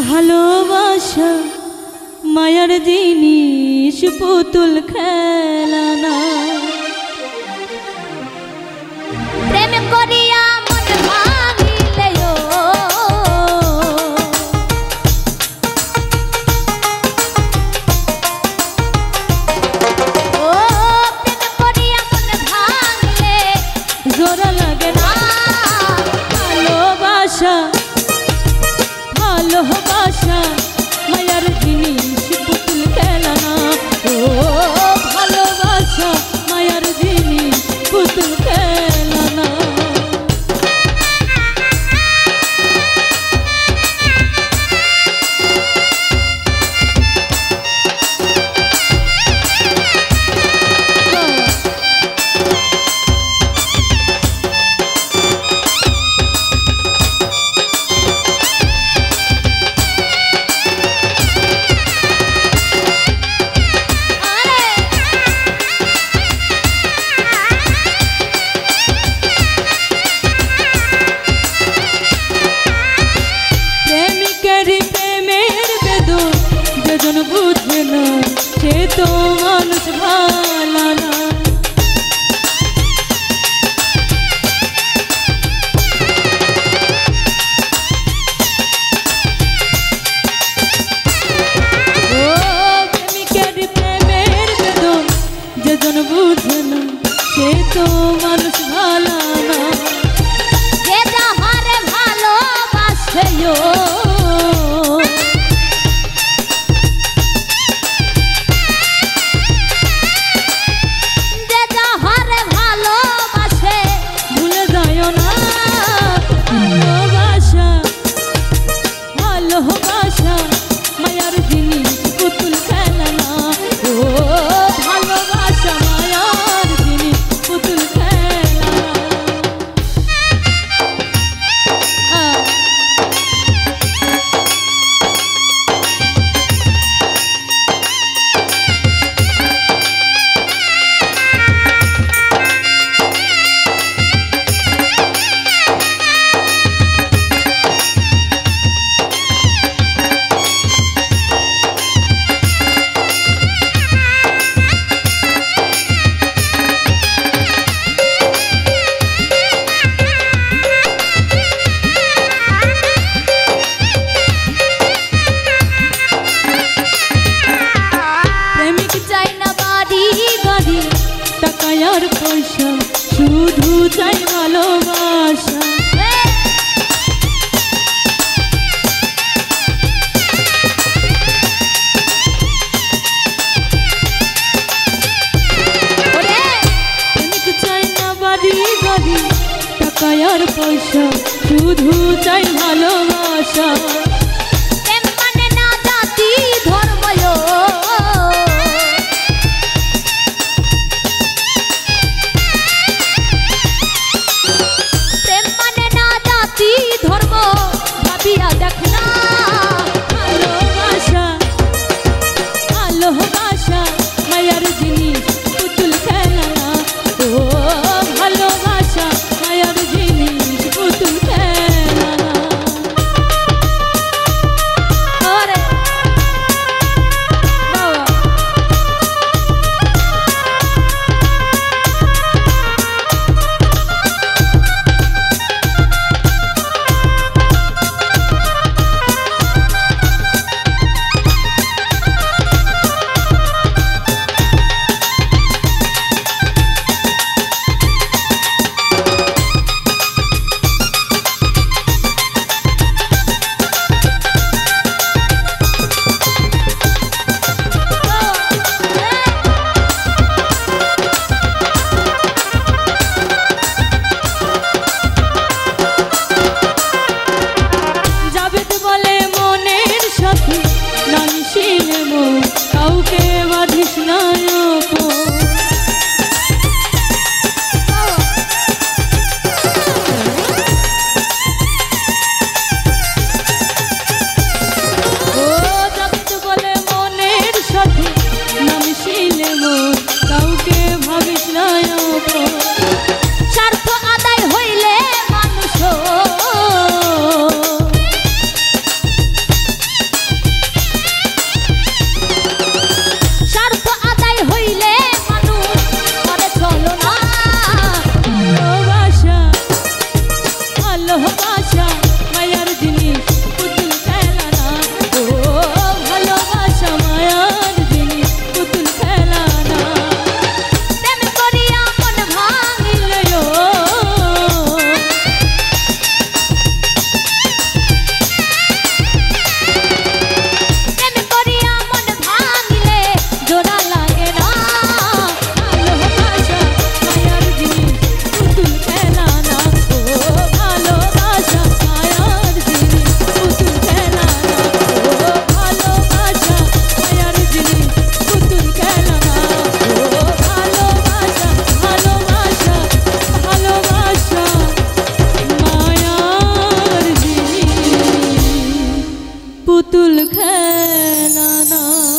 ভালোবাসা মায়ার জিনিস পুতুল খেলানা প্রেম করিয়া মন ভাঙিলেও ও প্রেম করিয়া মন ভাঙলে জোড়া লাগে না ভালোবাসা ভালোবাসা মায়ার জিনিস পুতুল খেলানা ও ভালোবাসা মায়ার জিনিস পুতুল খেলানা বুঝে না সে তো মানুষ ভালো না ও প্রেমিকের প্রেমের বেদন যেজন বুঝে না সে তো মানুষ ভালো না যে যাহারে ভালোবাসে ভালোবাসা মায়ার জিনিস পুতুল খেলানা ও ভালোবাসা মায়ার জিনিস পুতুল খেলানা আর পয়সা শুধু চাই ভালোবাসা চাই না বাড়ি গাড়ি টাকা আর পয়সা শুধু চাই ভালোবাসা মানে না জাতি ধর্ম ভালোবাসা মায়ার জিনিস পুতুল খেলানা ও ভালোবাসা মায়ার জিনিস পুতুল খেলানা খেলা না।